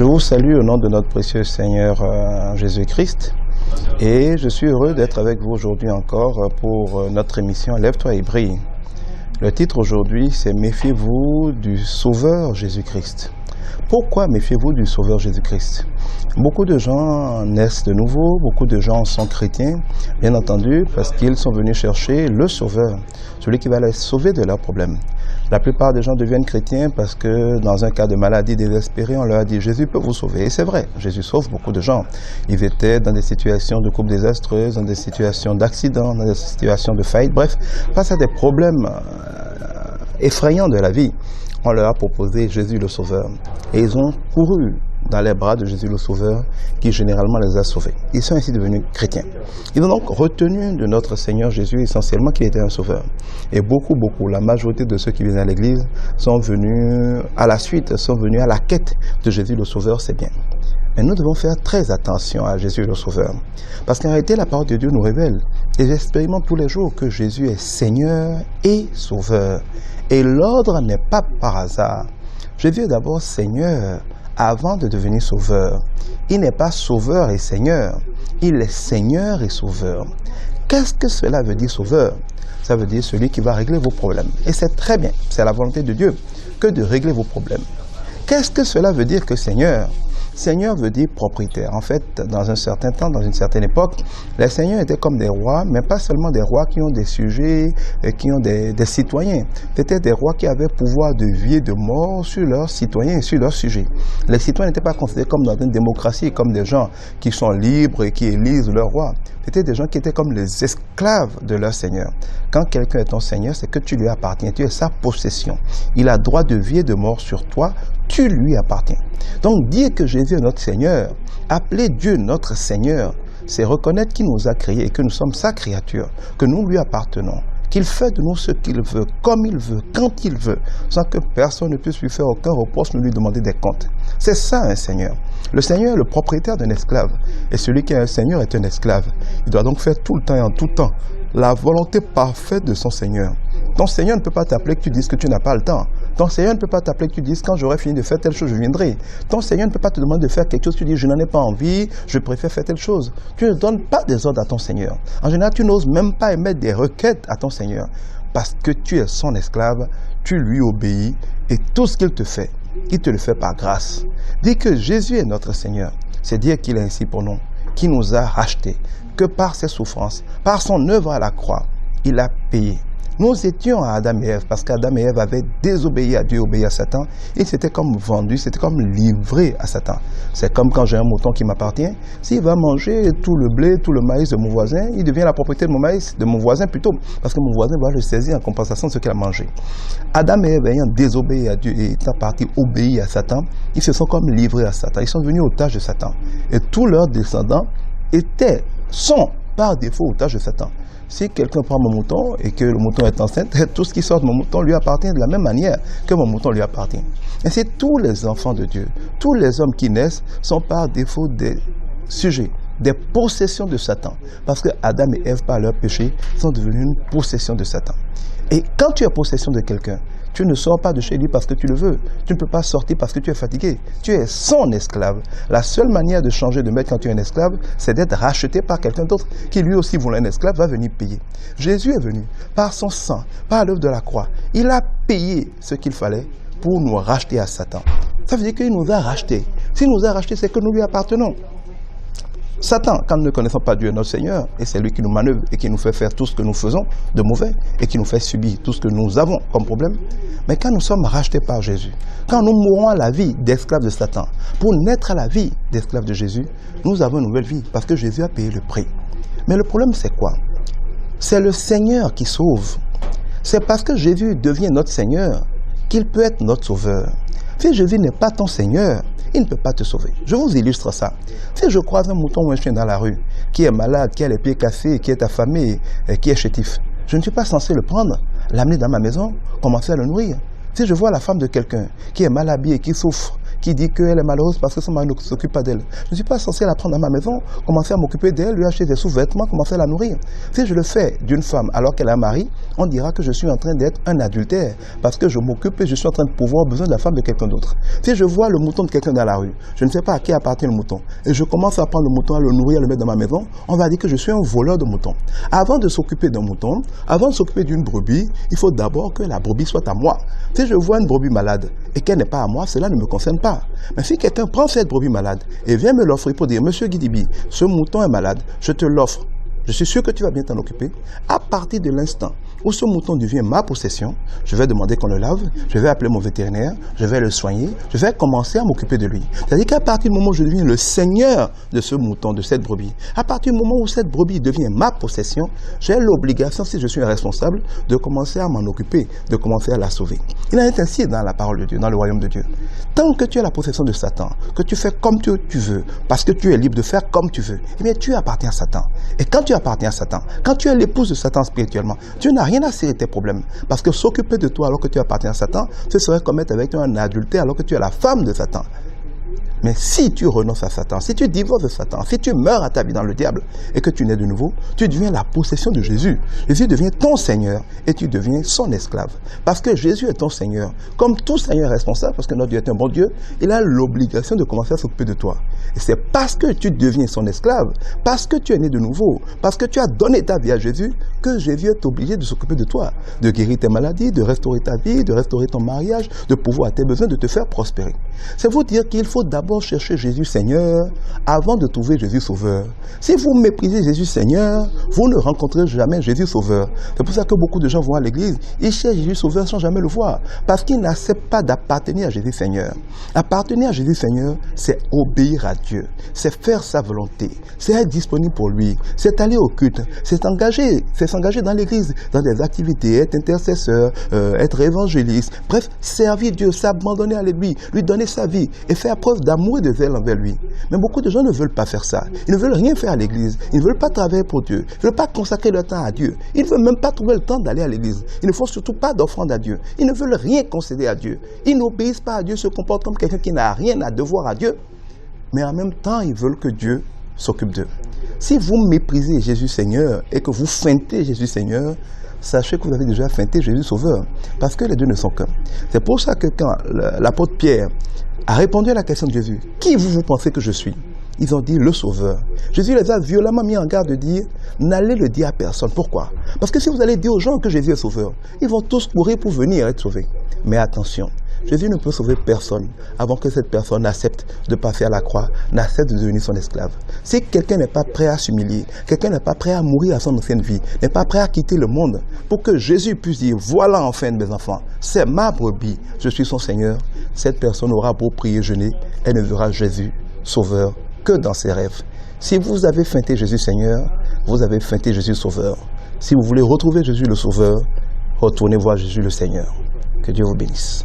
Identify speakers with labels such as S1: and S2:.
S1: Je vous salue au nom de notre précieux Seigneur Jésus-Christ et je suis heureux d'être avec vous aujourd'hui encore pour notre émission Lève-toi et brille. Le titre aujourd'hui c'est Méfiez-vous du Sauveur Jésus-Christ. Pourquoi méfiez-vous du Sauveur Jésus-Christ? Beaucoup de gens naissent de nouveau, beaucoup de gens sont chrétiens, bien entendu, parce qu'ils sont venus chercher le Sauveur, celui qui va les sauver de leurs problèmes. La plupart des gens deviennent chrétiens parce que dans un cas de maladie désespérée, on leur a dit « Jésus peut vous sauver ». Et c'est vrai, Jésus sauve beaucoup de gens. Ils étaient dans des situations de couple désastreuses, dans des situations d'accident, dans des situations de faillite, bref, face à des problèmes effrayants de la vie. On leur a proposé Jésus le Sauveur. Et ils ont couru dans les bras de Jésus le Sauveur, qui généralement les a sauvés. Ils sont ainsi devenus chrétiens. Ils ont donc retenu de notre Seigneur Jésus essentiellement qu'il était un sauveur. Et beaucoup, la majorité de ceux qui viennent à l'église sont venus à la suite, sont venus à la quête de Jésus le Sauveur, c'est bien. Mais nous devons faire très attention à Jésus le Sauveur. Parce qu'en réalité, la parole de Dieu nous révèle, et j'expérimente tous les jours que Jésus est Seigneur et Sauveur. Et l'ordre n'est pas par hasard. Jésus est d'abord Seigneur avant de devenir Sauveur. Il n'est pas Sauveur et Seigneur. Il est Seigneur et Sauveur. Qu'est-ce que cela veut dire Sauveur? Ça veut dire celui qui va régler vos problèmes. Et c'est très bien, c'est la volonté de Dieu que de régler vos problèmes. Qu'est-ce que cela veut dire que Seigneur? Seigneur veut dire propriétaire. En fait, dans un certain temps, dans une certaine époque, les seigneurs étaient comme des rois, mais pas seulement des rois qui ont des sujets, qui ont des citoyens. C'était des rois qui avaient pouvoir de vie et de mort sur leurs citoyens et sur leurs sujets. Les citoyens n'étaient pas considérés comme dans une démocratie, comme des gens qui sont libres et qui élisent leur roi. C'était des gens qui étaient comme les esclaves de leur seigneur. Quand quelqu'un est ton seigneur, c'est que tu lui appartiens, tu es sa possession. Il a droit de vie et de mort sur toi, tu lui appartiens. Donc dire que Jésus est notre Seigneur, appeler Dieu notre Seigneur, c'est reconnaître qu'il nous a créés et que nous sommes sa créature, que nous lui appartenons, qu'il fait de nous ce qu'il veut, comme il veut, quand il veut, sans que personne ne puisse lui faire aucun reproche, nous lui demander des comptes. C'est ça un Seigneur. Le Seigneur est le propriétaire d'un esclave, et celui qui est un Seigneur est un esclave. Il doit donc faire tout le temps et en tout temps la volonté parfaite de son Seigneur. Ton Seigneur ne peut pas t'appeler que tu dises que tu n'as pas le temps. Ton Seigneur ne peut pas t'appeler que tu dises quand j'aurai fini de faire telle chose, je viendrai. Ton Seigneur ne peut pas te demander de faire quelque chose, tu dis je n'en ai pas envie, je préfère faire telle chose. Tu ne donnes pas des ordres à ton Seigneur. En général, tu n'oses même pas émettre des requêtes à ton Seigneur. Parce que tu es son esclave, tu lui obéis et tout ce qu'il te fait, il te le fait par grâce. Dire que Jésus est notre Seigneur, c'est dire qu'il est ainsi pour nous, qu'il nous a rachetés, que par ses souffrances, par son œuvre à la croix, il a payé. Nous étions à Adam et Ève parce qu'Adam et Ève avaient désobéi à Dieu, obéi à Satan. Ils s'étaient comme vendus, c'était comme livrés à Satan. C'est comme quand j'ai un mouton qui m'appartient. S'il va manger tout le blé, tout le maïs de mon voisin, il devient la propriété de mon maïs, de mon voisin plutôt. Parce que mon voisin va le saisir en compensation de ce qu'il a mangé. Adam et Ève ayant désobéi à Dieu et étant partis obéir à Satan, ils se sont comme livrés à Satan. Ils sont devenus otages de Satan. Et tous leurs descendants sont par défaut otages de Satan. Si quelqu'un prend mon mouton et que le mouton est enceinte, tout ce qui sort de mon mouton lui appartient de la même manière que mon mouton lui appartient. Et c'est tous les enfants de Dieu, tous les hommes qui naissent sont par défaut des sujets, des possessions de Satan. Parce que Adam et Ève, par leur péché, sont devenus une possession de Satan. Et quand tu es possession de quelqu'un, tu ne sors pas de chez lui parce que tu le veux. Tu ne peux pas sortir parce que tu es fatigué. Tu es son esclave. La seule manière de changer de maître quand tu es un esclave, c'est d'être racheté par quelqu'un d'autre qui lui aussi, voulant un esclave, va venir payer. Jésus est venu par son sang, par l'œuvre de la croix. Il a payé ce qu'il fallait pour nous racheter à Satan. Ça veut dire qu'il nous a rachetés. S'il nous a rachetés, c'est que nous lui appartenons. Satan, quand nous ne connaissons pas Dieu notre Seigneur, et c'est lui qui nous manœuvre et qui nous fait faire tout ce que nous faisons de mauvais, et qui nous fait subir tout ce que nous avons comme problème, mais quand nous sommes rachetés par Jésus, quand nous mourons à la vie d'esclaves de Satan, pour naître à la vie d'esclaves de Jésus, nous avons une nouvelle vie, parce que Jésus a payé le prix. Mais le problème c'est quoi? C'est le Seigneur qui sauve. C'est parce que Jésus devient notre Seigneur qu'il peut être notre sauveur. Si Jésus n'est pas ton Seigneur, il ne peut pas te sauver. Je vous illustre ça. Si je croise un mouton ou un chien dans la rue, qui est malade, qui a les pieds cassés, qui est affamé, qui est chétif, je ne suis pas censé le prendre, l'amener dans ma maison, commencer à le nourrir. Si je vois la femme de quelqu'un qui est mal habillée, qui souffre, qui dit qu'elle est malheureuse parce que son mari ne s'occupe pas d'elle. Je ne suis pas censé la prendre dans ma maison, commencer à m'occuper d'elle, lui acheter des sous-vêtements, commencer à la nourrir. Si je le fais d'une femme alors qu'elle a un mari, on dira que je suis en train d'être un adultère parce que je m'occupe et je suis en train de pouvoir besoin de la femme de quelqu'un d'autre. Si je vois le mouton de quelqu'un dans la rue, je ne sais pas à qui appartient le mouton, et je commence à prendre le mouton, à le nourrir, à le mettre dans ma maison, on va dire que je suis un voleur de moutons. Avant de s'occuper d'un mouton, avant de s'occuper d'une brebis, il faut d'abord que la brebis soit à moi. Si je vois une brebis malade et qu'elle n'est pas à moi, cela ne me concerne pas. Mais si quelqu'un prend cette brebis malade et vient me l'offrir pour dire « Monsieur Guidibi, ce mouton est malade, je te l'offre. Je suis sûr que tu vas bien t'en occuper. » À partir de l'instant où ce mouton devient ma possession, je vais demander qu'on le lave, je vais appeler mon vétérinaire, je vais le soigner, je vais commencer à m'occuper de lui. C'est-à-dire qu'à partir du moment où je deviens le seigneur de ce mouton, de cette brebis, à partir du moment où cette brebis devient ma possession, j'ai l'obligation, si je suis responsable, de commencer à m'en occuper, de commencer à la sauver. Il en est ainsi dans la parole de Dieu, dans le royaume de Dieu. Tant que tu as la possession de Satan, que tu fais comme tu veux, parce que tu es libre de faire comme tu veux, eh bien tu appartiens à Satan. Et quand tu appartiens à Satan, quand tu es l'épouse de Satan spirituellement, tu n'as rien à cirer tes problèmes. Parce que s'occuper de toi alors que tu appartiens à Satan, ce serait comme être avec toi un adultère alors que tu es la femme de Satan. Mais si tu renonces à Satan, si tu divorces de Satan, si tu meurs à ta vie dans le diable et que tu nais de nouveau, tu deviens la possession de Jésus. Jésus devient ton Seigneur et tu deviens son esclave. Parce que Jésus est ton Seigneur. Comme tout Seigneur est responsable, parce que notre Dieu est un bon Dieu, il a l'obligation de commencer à s'occuper de toi. Et c'est parce que tu deviens son esclave, parce que tu es né de nouveau, parce que tu as donné ta vie à Jésus, que Jésus est obligé de s'occuper de toi, de guérir tes maladies, de restaurer ta vie, de restaurer ton mariage, de pouvoir à tes besoins, de te faire prospérer. C'est vous dire qu'il faut d'abord chercher Jésus Seigneur avant de trouver Jésus Sauveur. Si vous méprisez Jésus Seigneur, vous ne rencontrez jamais Jésus Sauveur. C'est pour ça que beaucoup de gens vont à l'église, ils cherchent Jésus Sauveur sans jamais le voir, parce qu'ils n'acceptent pas d'appartenir à Jésus Seigneur. Appartenir à Jésus Seigneur, c'est obéir à Dieu, c'est faire sa volonté, c'est être disponible pour lui, c'est aller au culte, c'est s'engager dans l'église, dans des activités, être intercesseur, être évangéliste, bref, servir Dieu, s'abandonner à lui, lui donner sa vie et faire preuve d'amour et de zèle envers lui. Mais beaucoup de gens ne veulent pas faire ça. Ils ne veulent rien faire à l'église. Ils ne veulent pas travailler pour Dieu. Ils ne veulent pas consacrer leur temps à Dieu. Ils ne veulent même pas trouver le temps d'aller à l'église. Ils ne font surtout pas d'offrande à Dieu. Ils ne veulent rien concéder à Dieu. Ils n'obéissent pas à Dieu, se comportent comme quelqu'un qui n'a rien à devoir à Dieu. Mais en même temps, ils veulent que Dieu s'occupe d'eux. Si vous méprisez Jésus Seigneur et que vous feintez Jésus Seigneur, sachez que vous avez déjà feinté Jésus Sauveur. Parce que les deux ne sont qu'un. C'est pour ça que quand l'apôtre Pierre a répondu à la question de Jésus, « Qui vous pensez que je suis ?» Ils ont dit « Le Sauveur ». Jésus les a violemment mis en garde de dire « N'allez le dire à personne ». Pourquoi? Parce que si vous allez dire aux gens que Jésus est Sauveur, ils vont tous courir pour venir être sauvés. Mais attention, Jésus ne peut sauver personne avant que cette personne accepte de passer à la croix, n'accepte de devenir son esclave. Si quelqu'un n'est pas prêt à s'humilier, quelqu'un n'est pas prêt à mourir à son ancienne vie, n'est pas prêt à quitter le monde, pour que Jésus puisse dire « Voilà enfin mes enfants, c'est ma brebis, je suis son Seigneur », cette personne aura beau prier, jeûner, elle ne verra Jésus Sauveur que dans ses rêves. Si vous avez feinté Jésus Seigneur, vous avez feinté Jésus Sauveur. Si vous voulez retrouver Jésus le Sauveur, retournez voir Jésus le Seigneur. Que Dieu vous bénisse.